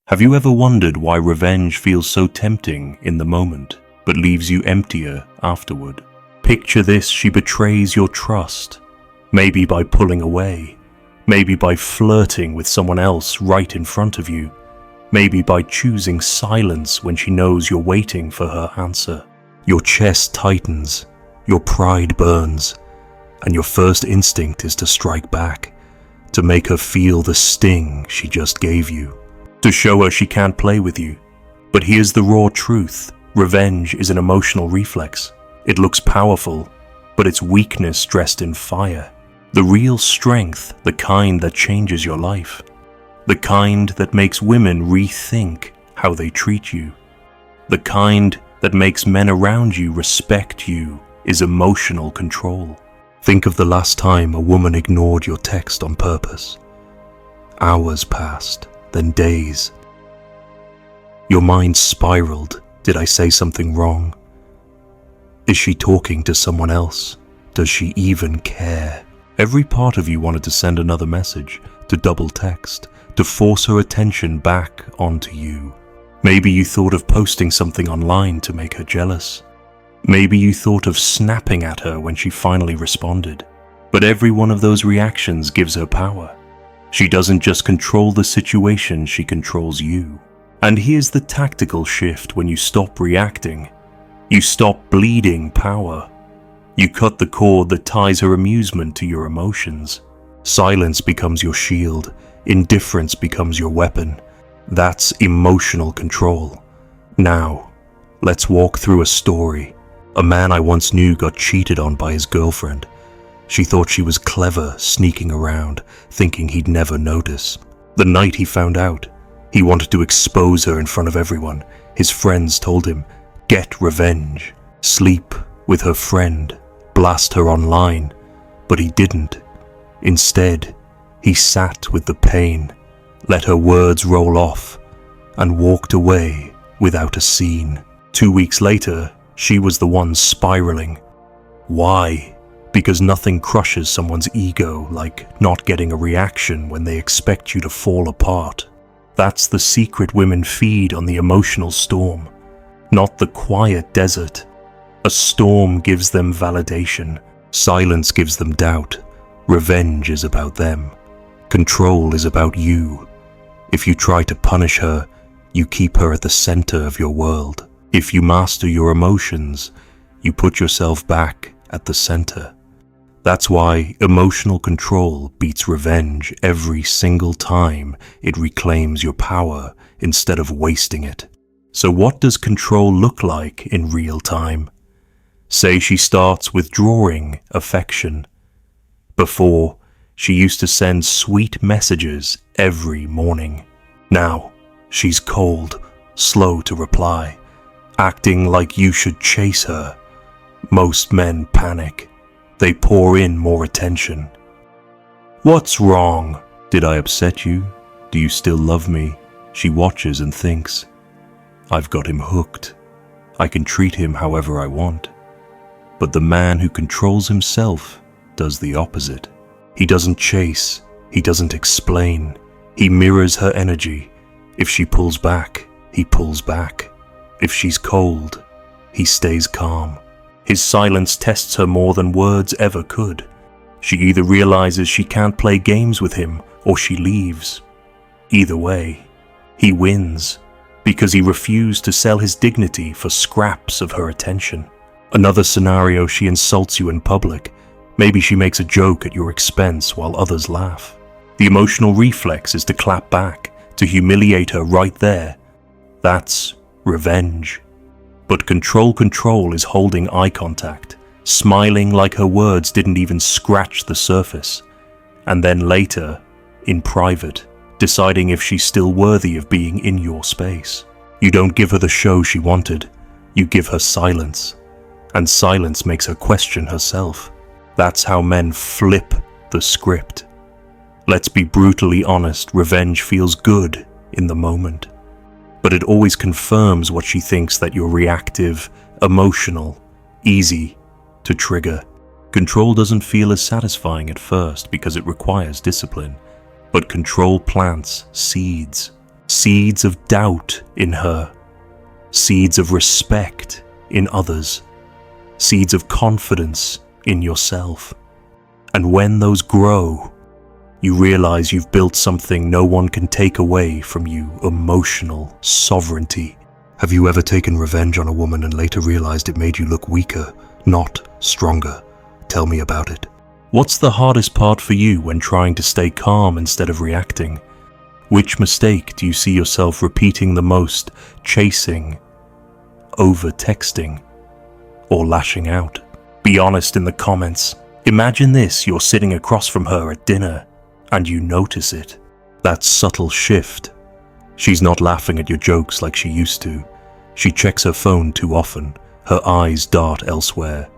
Have you ever wondered why revenge feels so tempting in the moment, but leaves you emptier afterward? Picture this: she betrays your trust, maybe by pulling away, maybe by flirting with someone else right in front of you, maybe by choosing silence when she knows you're waiting for her answer. Your chest tightens, your pride burns, and your first instinct is to strike back, to make her feel the sting she just gave you, to show her she can't play with you. But here's the raw truth: revenge is an emotional reflex. It looks powerful, but it's weakness dressed in fire. The real strength, the kind that changes your life, the kind that makes women rethink how they treat you, the kind that makes men around you respect you, is emotional control. Think of the last time a woman ignored your text on purpose. Hours passed, then days. Your mind spiraled. Did I say something wrong? Is she talking to someone else? Does she even care? Every part of you wanted to send another message, to double text, to force her attention back onto you. Maybe you thought of posting something online to make her jealous. Maybe you thought of snapping at her when she finally responded. But every one of those reactions gives her power. She doesn't just control the situation, she controls you. And here's the tactical shift: when you stop reacting, you stop bleeding power. You cut the cord that ties her amusement to your emotions. Silence becomes your shield. Indifference becomes your weapon. That's emotional control. Now, let's walk through a story. A man I once knew got cheated on by his girlfriend. She thought she was clever, sneaking around, thinking he'd never notice. The night he found out, he wanted to expose her in front of everyone. His friends told him, get revenge, sleep with her friend, blast her online. But he didn't. Instead, he sat with the pain, let her words roll off, and walked away without a scene. 2 weeks later, she was the one spiraling. Why? Because nothing crushes someone's ego like not getting a reaction when they expect you to fall apart. That's the secret women feed on the emotional storm, not the quiet desert. A storm gives them validation. Silence gives them doubt. Revenge is about them. Control is about you. If you try to punish her, you keep her at the center of your world. If you master your emotions, you put yourself back at the center. That's why emotional control beats revenge every single time it reclaims your power instead of wasting it. So what does control look like in real time? Say she starts withdrawing affection. Before, she used to send sweet messages every morning. Now, she's cold, slow to reply, acting like you should chase her. Most men panic. They pour in more attention. What's wrong? Did I upset you? Do you still love me? She watches and thinks, I've got him hooked. I can treat him however I want. But the man who controls himself does the opposite. He doesn't chase. He doesn't explain. He mirrors her energy. If she pulls back, he pulls back. If she's cold, he stays calm. His silence tests her more than words ever could. She either realizes she can't play games with him, or she leaves. Either way, he wins, because he refused to sell his dignity for scraps of her attention. Another scenario: she insults you in public. Maybe she makes a joke at your expense while others laugh. The emotional reflex is to clap back, to humiliate her right there. That's revenge. But control is holding eye contact, smiling like her words didn't even scratch the surface, and then later, in private, deciding if she's still worthy of being in your space. You don't give her the show she wanted, you give her silence, and silence makes her question herself. That's how men flip the script. Let's be brutally honest: revenge feels good in the moment, but it always confirms what she thinks, that you're reactive, emotional, easy to trigger. Control doesn't feel as satisfying at first because it requires discipline, but control plants seeds. seeds of doubt in her, seeds of respect in others, seeds of confidence in yourself. And when those grow, you realize you've built something no one can take away from you: emotional sovereignty. Have you ever taken revenge on a woman and later realized it made you look weaker, not stronger? Tell me about it. What's the hardest part for you when trying to stay calm instead of reacting? Which mistake do you see yourself repeating the most, chasing, over-texting, or lashing out? Be honest in the comments. Imagine this: you're sitting across from her at dinner, and you notice it. That subtle shift. She's not laughing at your jokes like she used to. She checks her phone too often. Her eyes dart elsewhere.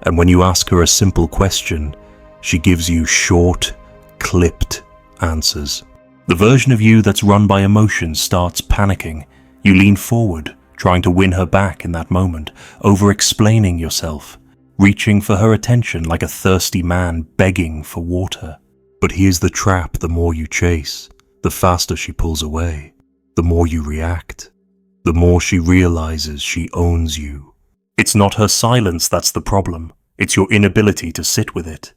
And when you ask her a simple question, she gives you short, clipped answers. The version of you that's run by emotion starts panicking. You lean forward, trying to win her back in that moment, over-explaining yourself, reaching for her attention like a thirsty man begging for water. But here's the trap: the more you chase, the faster she pulls away. The more you react, the more she realizes she owns you. It's not her silence that's the problem. It's your inability to sit with it.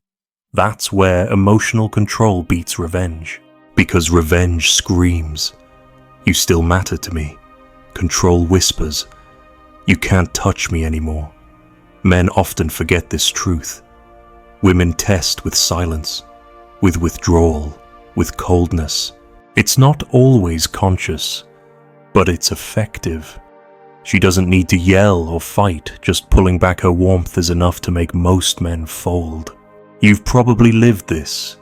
That's where emotional control beats revenge. Because revenge screams, "You still matter to me." Control whispers, "You can't touch me anymore." Men often forget this truth. Women test with silence, with withdrawal, with coldness. It's not always conscious, but it's effective. She doesn't need to yell or fight, just pulling back her warmth is enough to make most men fold. You've probably lived this.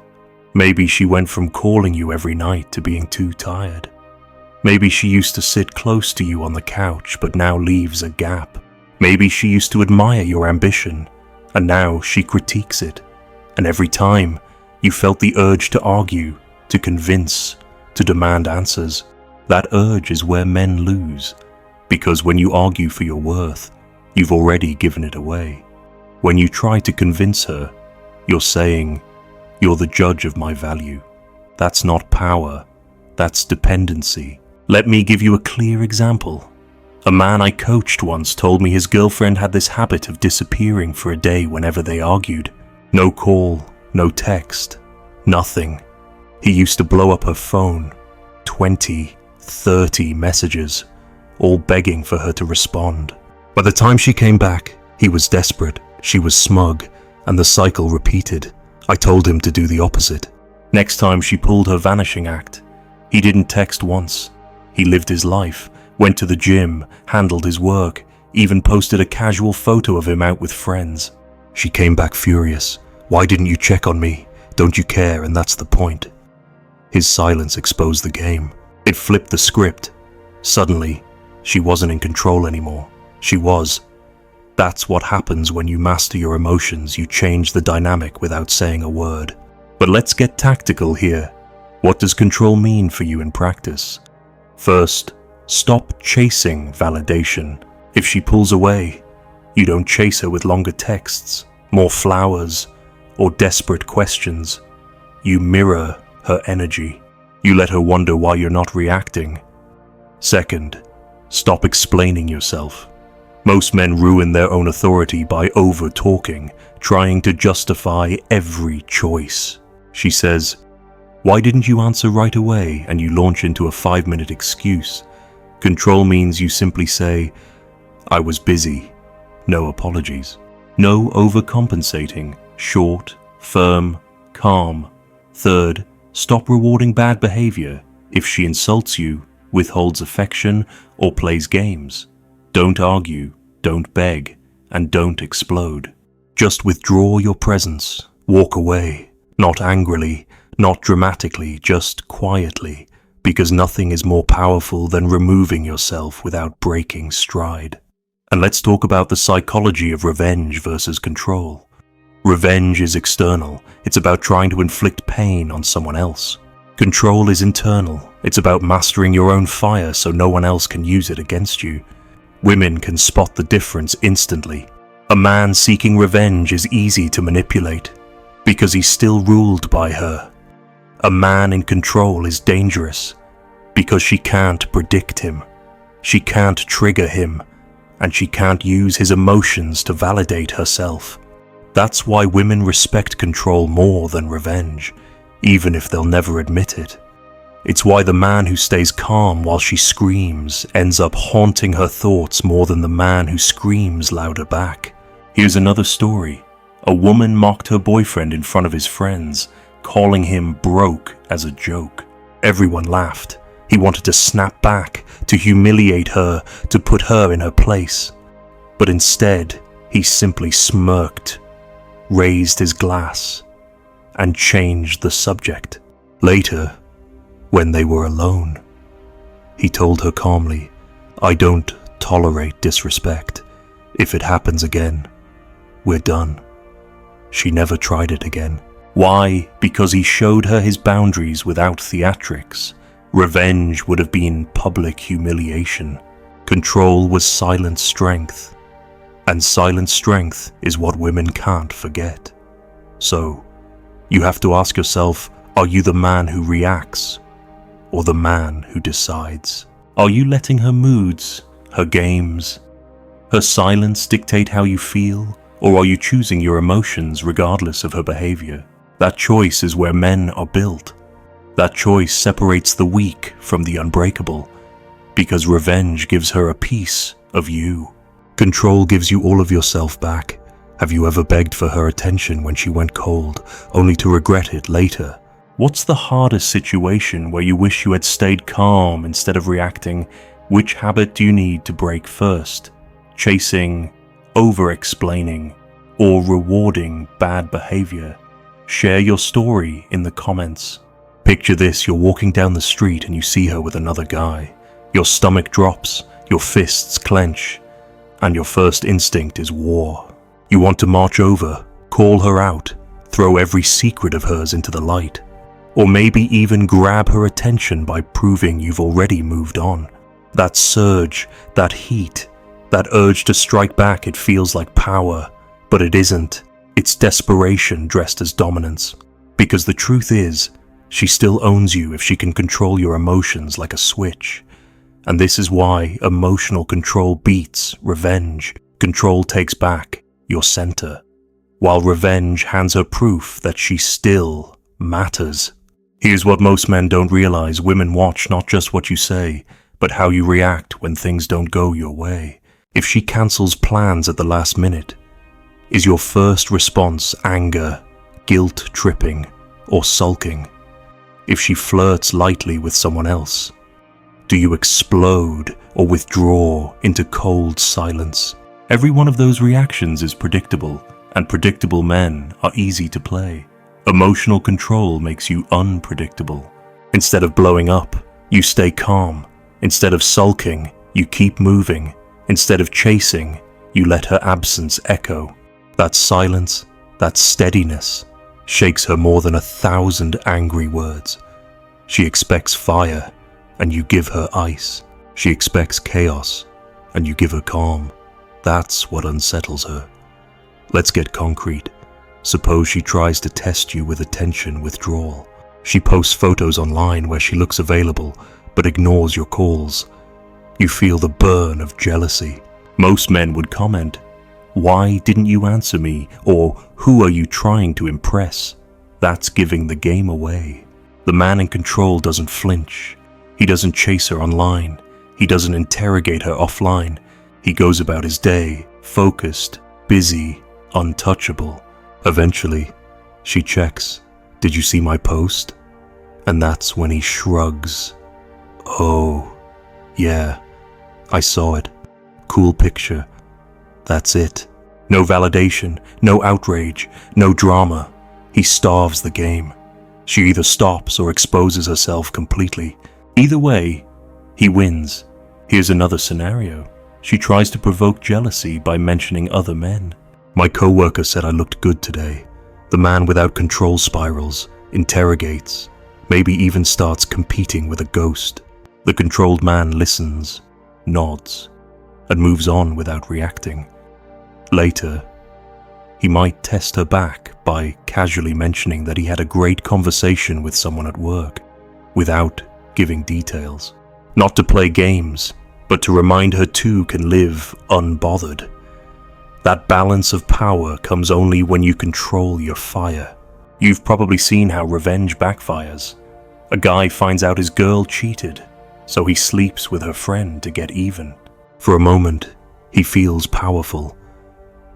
Maybe she went from calling you every night to being too tired. Maybe she used to sit close to you on the couch, but now leaves a gap. Maybe she used to admire your ambition, and now she critiques it. And every time, you felt the urge to argue, to convince, to demand answers. That urge is where men lose, because when you argue for your worth, you've already given it away. When you try to convince her, you're saying, "You're the judge of my value." That's not power, that's dependency. Let me give you a clear example. A man I coached once told me his girlfriend had this habit of disappearing for a day whenever they argued. No call, no text, nothing. He used to blow up her phone, 20, 30 messages, all begging for her to respond. By the time she came back, he was desperate, she was smug, and the cycle repeated. I told him to do the opposite. Next time she pulled her vanishing act, he didn't text once. He lived his life, went to the gym, handled his work, even posted a casual photo of him out with friends. She came back furious. "Why didn't you check on me? Don't you care? And that's the point." His silence exposed the game. It flipped the script. Suddenly, she wasn't in control anymore. She was. That's what happens when you master your emotions. You change the dynamic without saying a word. But let's get tactical here. What does control mean for you in practice? First, stop chasing validation. If she pulls away, you don't chase her with longer texts, more flowers, or desperate questions. You mirror her energy. You let her wonder why you're not reacting. Second, stop explaining yourself. Most men ruin their own authority by over-talking, trying to justify every choice. She says, "Why didn't you answer right away?" and you launch into a 5-minute excuse. Control means you simply say, "I was busy." No apologies. No overcompensating. Short, firm, calm. Third, stop rewarding bad behavior. If she insults you, withholds affection, or plays games, don't argue, don't beg, and don't explode. Just withdraw your presence. Walk away. Not angrily, not dramatically, just quietly, because nothing is more powerful than removing yourself without breaking stride. And let's talk about the psychology of revenge versus control. Revenge is external. It's about trying to inflict pain on someone else. Control is internal. It's about mastering your own fire so no one else can use it against you. Women can spot the difference instantly. A man seeking revenge is easy to manipulate because he's still ruled by her. A man in control is dangerous because she can't predict him. She can't trigger him, and she can't use his emotions to validate herself. That's why women respect control more than revenge, even if they'll never admit it. It's why the man who stays calm while she screams ends up haunting her thoughts more than the man who screams louder back. Here's another story. A woman mocked her boyfriend in front of his friends, calling him broke as a joke. Everyone laughed. He wanted to snap back, to humiliate her, to put her in her place. But instead, he simply smirked, raised his glass, and changed the subject. Later, when they were alone, he told her calmly, "I don't tolerate disrespect. If it happens again, we're done." She never tried it again. Why? Because he showed her his boundaries without theatrics. Revenge would have been public humiliation. Control was silent strength. And silent strength is what women can't forget. So, you have to ask yourself, are you the man who reacts, or the man who decides? Are you letting her moods, her games, her silence dictate how you feel, or are you choosing your emotions regardless of her behavior? That choice is where men are built. That choice separates the weak from the unbreakable, because revenge gives her a piece of you. Control gives you all of yourself back. Have you ever begged for her attention when she went cold, only to regret it later? What's the hardest situation where you wish you had stayed calm instead of reacting? Which habit do you need to break first? Chasing, over-explaining, or rewarding bad behavior? Share your story in the comments. Picture this, you're walking down the street and you see her with another guy. Your stomach drops, your fists clench, and your first instinct is war. You want to march over, call her out, throw every secret of hers into the light, or maybe even grab her attention by proving you've already moved on. That surge, that heat, that urge to strike back, it feels like power, but it isn't. It's desperation dressed as dominance. Because the truth is, she still owns you if she can control your emotions like a switch. And this is why emotional control beats revenge. Control takes back your center, while revenge hands her proof that she still matters. Here's what most men don't realize. Women watch not just what you say, but how you react when things don't go your way. If she cancels plans at the last minute, is your first response anger, guilt-tripping, or sulking? If she flirts lightly with someone else, do you explode or withdraw into cold silence? Every one of those reactions is predictable, and predictable men are easy to play. Emotional control makes you unpredictable. Instead of blowing up, you stay calm. Instead of sulking, you keep moving. Instead of chasing, you let her absence echo. That silence, that steadiness, shakes her more than 1,000 angry words. She expects fire, and you give her ice. She expects chaos, and you give her calm. That's what unsettles her. Let's get concrete. Suppose she tries to test you with attention withdrawal. She posts photos online where she looks available, but ignores your calls. You feel the burn of jealousy. Most men would comment, "Why didn't you answer me?" or "Who are you trying to impress?" That's giving the game away. The man in control doesn't flinch. He doesn't chase her online. He doesn't interrogate her offline. He goes about his day, focused, busy, untouchable. Eventually, she checks, "Did you see my post?" And that's when he shrugs. "Oh, yeah, I saw it. Cool picture." That's it. No validation, no outrage, no drama. He starves the game. She either stops or exposes herself completely. Either way, he wins. Here's another scenario. She tries to provoke jealousy by mentioning other men. "My coworker said I looked good today." The man without control spirals, interrogates, maybe even starts competing with a ghost. The controlled man listens, nods, and moves on without reacting. Later, he might test her back by casually mentioning that he had a great conversation with someone at work, without giving details. Not to play games, but to remind her too can live unbothered. That balance of power comes only when you control your fire. You've probably seen how revenge backfires. A guy finds out his girl cheated, so he sleeps with her friend to get even. For a moment, he feels powerful,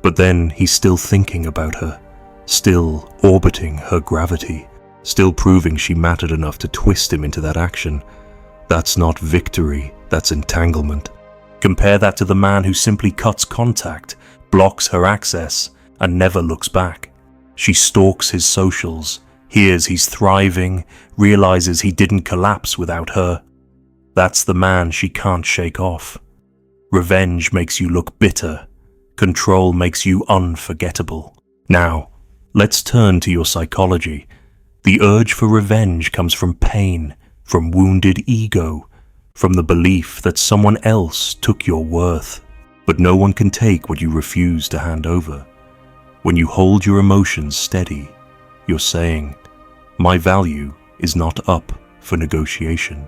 but then he's still thinking about her, still orbiting her gravity, still proving she mattered enough to twist him into that action. That's not victory, that's entanglement. Compare that to the man who simply cuts contact, blocks her access, and never looks back. She stalks his socials, hears he's thriving, realizes he didn't collapse without her. That's the man she can't shake off. Revenge makes you look bitter. Control makes you unforgettable. Now, let's turn to your psychology. The urge for revenge comes from pain, from wounded ego, from the belief that someone else took your worth. But no one can take what you refuse to hand over. When you hold your emotions steady, you're saying, my value is not up for negotiation.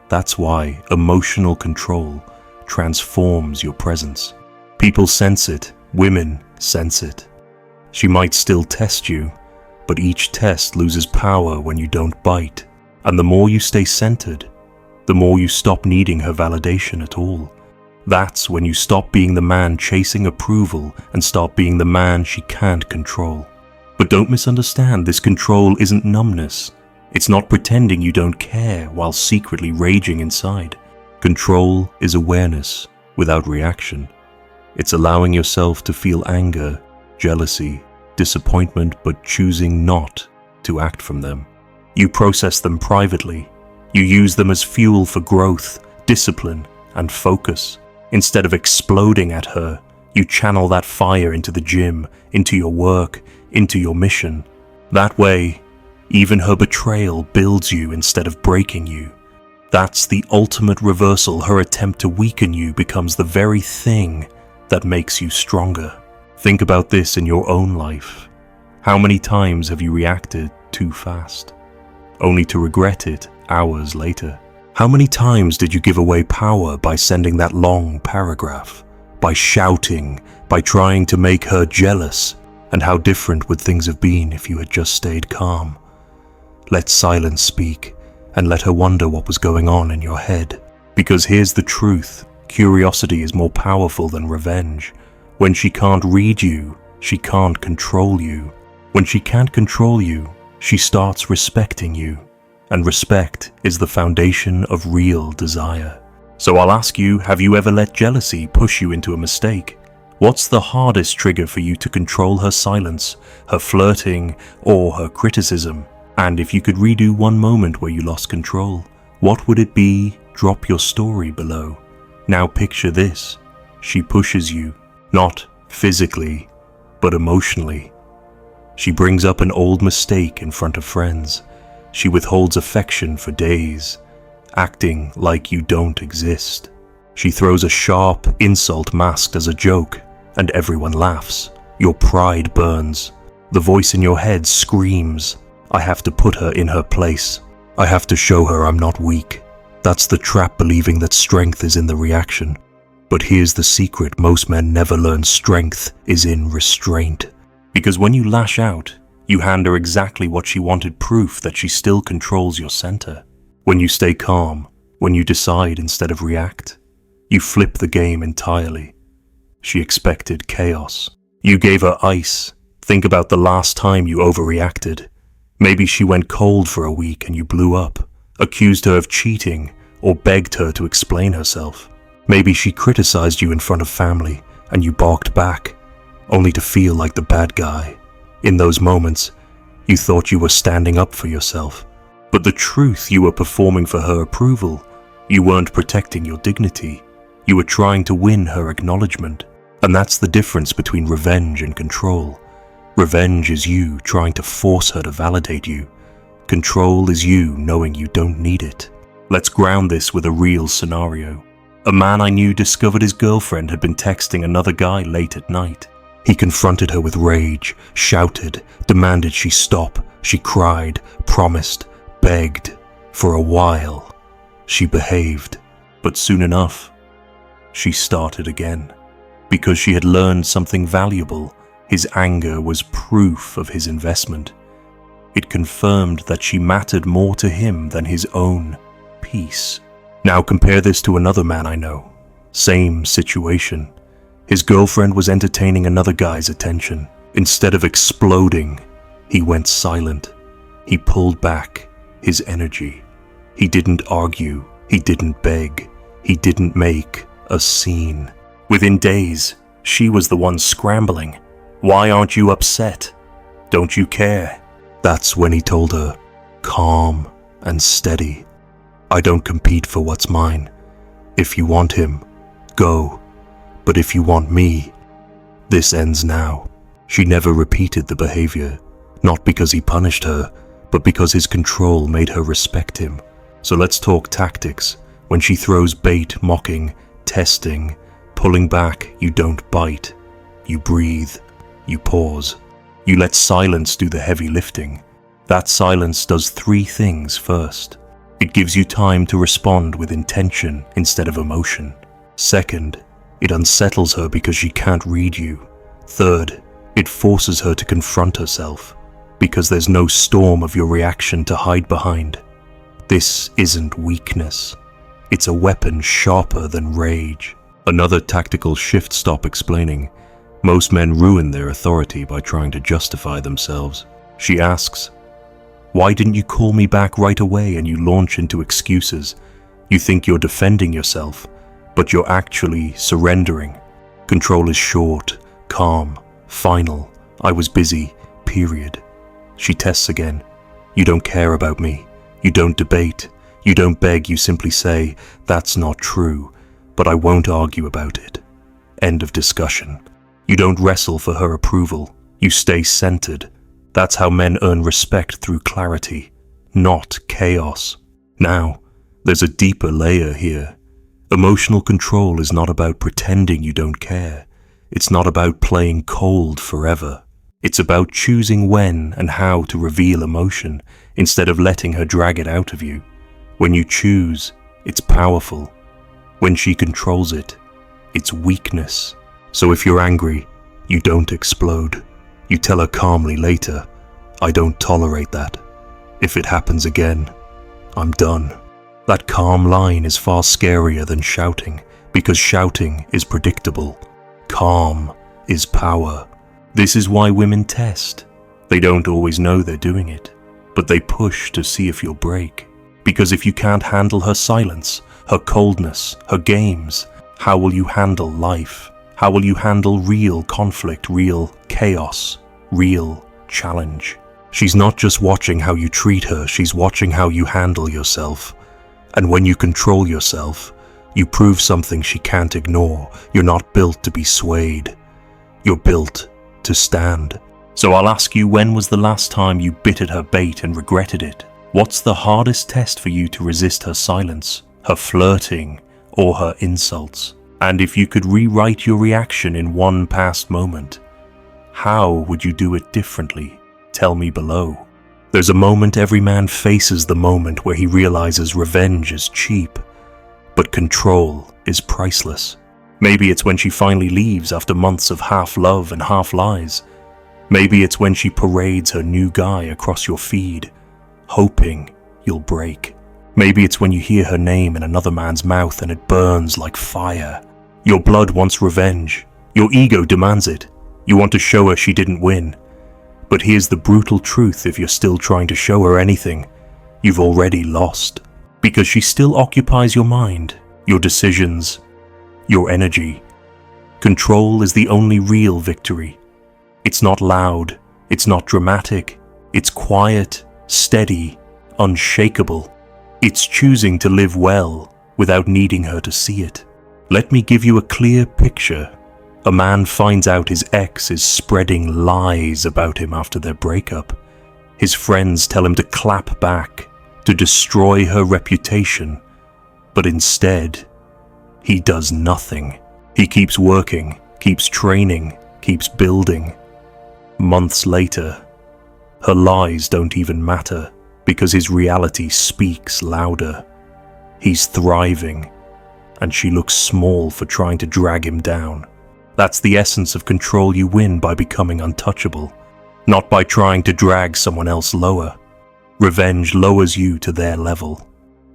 That's why emotional control transforms your presence. People sense it, women sense it. She might still test you, but each test loses power when you don't bite. And the more you stay centered, the more you stop needing her validation at all. That's when you stop being the man chasing approval and start being the man she can't control. But don't misunderstand, this control isn't numbness. It's not pretending you don't care while secretly raging inside. Control is awareness without reaction. It's allowing yourself to feel anger, jealousy, disappointment, but choosing not to act from them. You process them privately. You use them as fuel for growth, discipline, and focus. Instead of exploding at her, you channel that fire into the gym, into your work, into your mission. That way, even her betrayal builds you instead of breaking you. That's the ultimate reversal. Her attempt to weaken you becomes the very thing that makes you stronger. Think about this in your own life. How many times have you reacted too fast, only to regret it hours later? How many times did you give away power by sending that long paragraph, by shouting, by trying to make her jealous? And how different would things have been if you had just stayed calm? Let silence speak, and let her wonder what was going on in your head. Because here's the truth, curiosity is more powerful than revenge. When she can't read you, she can't control you. When she can't control you, she starts respecting you. And respect is the foundation of real desire. So I'll ask you, have you ever let jealousy push you into a mistake? What's the hardest trigger for you to control her silence, her flirting, or her criticism? And if you could redo one moment where you lost control, what would it be? Drop your story below. Now picture this. She pushes you, not physically, but emotionally. She brings up an old mistake in front of friends. She withholds affection for days, acting like you don't exist. She throws a sharp insult masked as a joke, and everyone laughs. Your pride burns. The voice in your head screams, I have to put her in her place. I have to show her I'm not weak. That's the trap, believing that strength is in the reaction. But here's the secret, most men never learn strength is in restraint. Because when you lash out, you hand her exactly what she wanted, proof that she still controls your center. When you stay calm, when you decide instead of react, you flip the game entirely. She expected chaos. You gave her ice. Think about the last time you overreacted. Maybe she went cold for a week and you blew up, accused her of cheating, or begged her to explain herself. Maybe she criticized you in front of family and you barked back, only to feel like the bad guy. In those moments, you thought you were standing up for yourself. But the truth, you were performing for her approval. You weren't protecting your dignity. You were trying to win her acknowledgement. And that's the difference between revenge and control. Revenge is you trying to force her to validate you. Control is you knowing you don't need it. Let's ground this with a real scenario. A man I knew discovered his girlfriend had been texting another guy late at night. He confronted her with rage, shouted, demanded she stop. She cried, promised, begged. For a while, She behaved, but soon enough, she started again. Because she had learned something valuable, his anger was proof of his investment. It confirmed that she mattered more to him than his own peace. Now compare this to another man I know. Same situation. His girlfriend was entertaining another guy's attention. Instead of exploding, he went silent. He pulled back his energy. He didn't argue. He didn't beg. He didn't make a scene. Within days, she was the one scrambling. Why aren't you upset? Don't you care? That's when he told her, calm and steady. I don't compete for what's mine. If you want him, go. But if you want me, this ends now. She never repeated the behavior, not because he punished her, but because his control made her respect him. So let's talk tactics. When she throws bait, mocking, testing, pulling back, you don't bite. You breathe. You pause. You let silence do the heavy lifting. That silence does 3 things first. It gives you time to respond with intention instead of emotion. Second, it unsettles her because she can't read you. Third, it forces her to confront herself because there's no storm of your reaction to hide behind. This isn't weakness. It's a weapon sharper than rage. Another tactical shift. Stop explaining. Most men ruin their authority by trying to justify themselves. She asks, why didn't you call me back right away? And you launch into excuses. You think you're defending yourself, but you're actually surrendering. Control is short, calm, final. I was busy, period. She tests again. You don't care about me. You don't debate. You don't beg. You simply say, that's not true, but I won't argue about it. End of discussion. You don't wrestle for her approval. You stay centered. That's how men earn respect, through clarity, not chaos. Now, there's a deeper layer here. Emotional control is not about pretending you don't care. It's not about playing cold forever. It's about choosing when and how to reveal emotion instead of letting her drag it out of you. When you choose, it's powerful. When she controls it, it's weakness. So if you're angry, you don't explode. You tell her calmly later, I don't tolerate that. If it happens again, I'm done. That calm line is far scarier than shouting, because shouting is predictable. Calm is power. This is why women test. They don't always know they're doing it, but they push to see if you'll break. Because if you can't handle her silence, her coldness, her games, how will you handle life? How will you handle real conflict, real chaos, real challenge? She's not just watching how you treat her, she's watching how you handle yourself. And when you control yourself, you prove something she can't ignore. You're not built to be swayed. You're built to stand. So I'll ask you, when was the last time you bit at her bait and regretted it? What's the hardest test for you to resist her silence, her flirting, or her insults? And if you could rewrite your reaction in one past moment, how would you do it differently? Tell me below. There's a moment every man faces, the moment where he realizes revenge is cheap, but control is priceless. Maybe it's when she finally leaves after months of half love and half lies. Maybe it's when she parades her new guy across your feed, hoping you'll break. Maybe it's when you hear her name in another man's mouth and it burns like fire. Your blood wants revenge. Your ego demands it. You want to show her she didn't win. But here's the brutal truth: if you're still trying to show her anything, you've already lost. Because she still occupies your mind, your decisions, your energy. Control is the only real victory. It's not loud, it's not dramatic, it's quiet, steady, unshakable. It's choosing to live well without needing her to see it. Let me give you a clear picture. A man finds out his ex is spreading lies about him after their breakup. His friends tell him to clap back, to destroy her reputation, but instead, he does nothing. He keeps working, keeps training, keeps building. Months later, her lies don't even matter because his reality speaks louder. He's thriving, and she looks small for trying to drag him down. That's the essence of control you win by becoming untouchable, not by trying to drag someone else lower. Revenge lowers you to their level.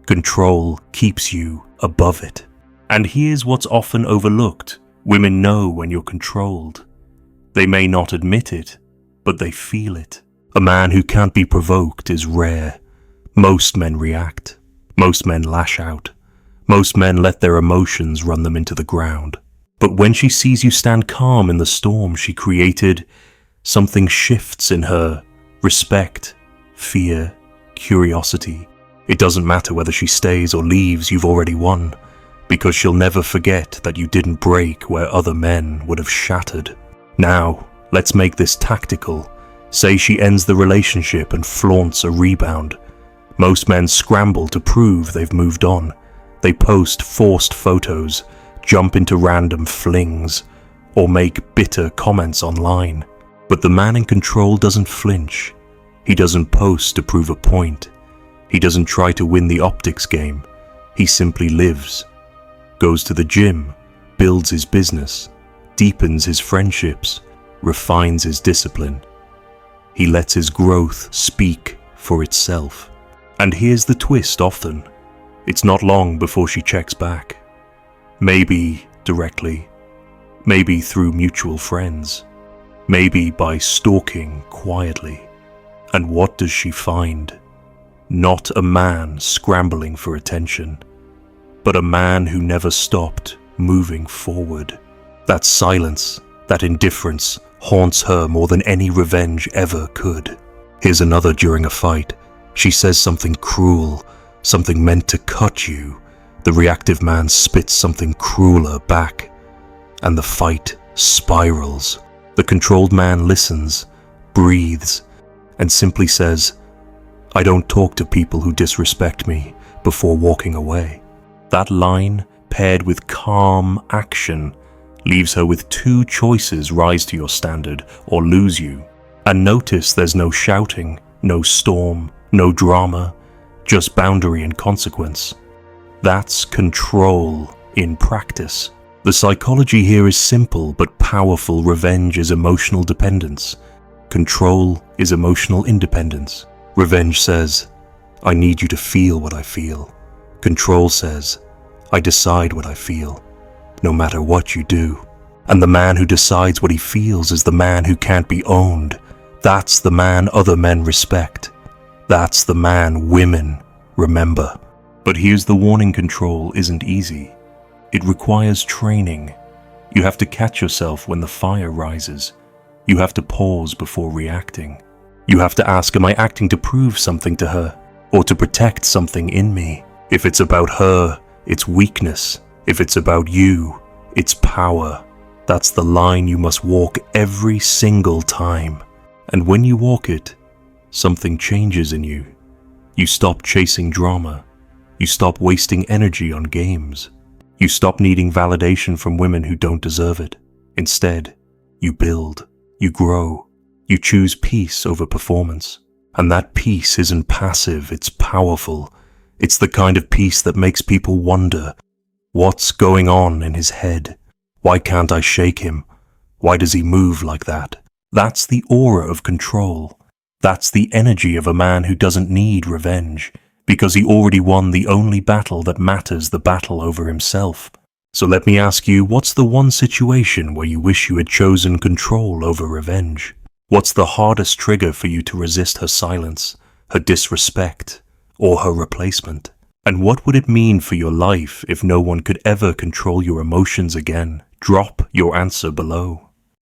Control keeps you above it. And here's what's often overlooked. Women know when you're controlled. They may not admit it, but they feel it. A man who can't be provoked is rare. Most men react. Most men lash out. Most men let their emotions run them into the ground. But when she sees you stand calm in the storm she created, something shifts in her. Respect, fear, curiosity. It doesn't matter whether she stays or leaves, you've already won. Because she'll never forget that you didn't break where other men would have shattered. Now, let's make this tactical. Say she ends the relationship and flaunts a rebound. Most men scramble to prove they've moved on. They post forced photos, jump into random flings, or make bitter comments online. But the man in control doesn't flinch. He doesn't post to prove a point. He doesn't try to win the optics game. He simply lives. Goes to the gym, builds his business, deepens his friendships, refines his discipline. He lets his growth speak for itself. And here's the twist often. It's not long before she checks back. Maybe directly. Maybe through mutual friends. Maybe by stalking quietly. And what does she find? Not a man scrambling for attention, but a man who never stopped moving forward. That silence, that indifference, haunts her more than any revenge ever could. Here's another during a fight. She says something cruel, something meant to cut you. The reactive man spits something crueler back, and the fight spirals. The controlled man listens, breathes, and simply says, "I don't talk to people who disrespect me," before walking away. That line, paired with calm action, leaves her with two choices: rise to your standard or lose you. And notice there's no shouting, no storm, no drama, just boundary and consequence. That's control in practice. The psychology here is simple but powerful. Revenge is emotional dependence. Control is emotional independence. Revenge says, "I need you to feel what I feel." Control says, "I decide what I feel, no matter what you do." And the man who decides what he feels is the man who can't be owned. That's the man other men respect. That's the man women remember. But here's the warning: control isn't easy. It requires training. You have to catch yourself when the fire rises. You have to pause before reacting. You have to ask, am I acting to prove something to her, or to protect something in me? If it's about her, it's weakness. If it's about you, it's power. That's the line you must walk every single time. And when you walk it, something changes in you. You stop chasing drama. You stop wasting energy on games. You stop needing validation from women who don't deserve it. Instead, you build, you grow, you choose peace over performance. And that peace isn't passive, it's powerful. It's the kind of peace that makes people wonder, what's going on in his head? Why can't I shake him? Why does he move like that? That's the aura of control. That's the energy of a man who doesn't need revenge, because he already won the only battle that matters, the battle over himself. So let me ask you, what's the one situation where you wish you had chosen control over revenge? What's the hardest trigger for you to resist her silence, her disrespect, or her replacement? And what would it mean for your life if no one could ever control your emotions again? Drop your answer below.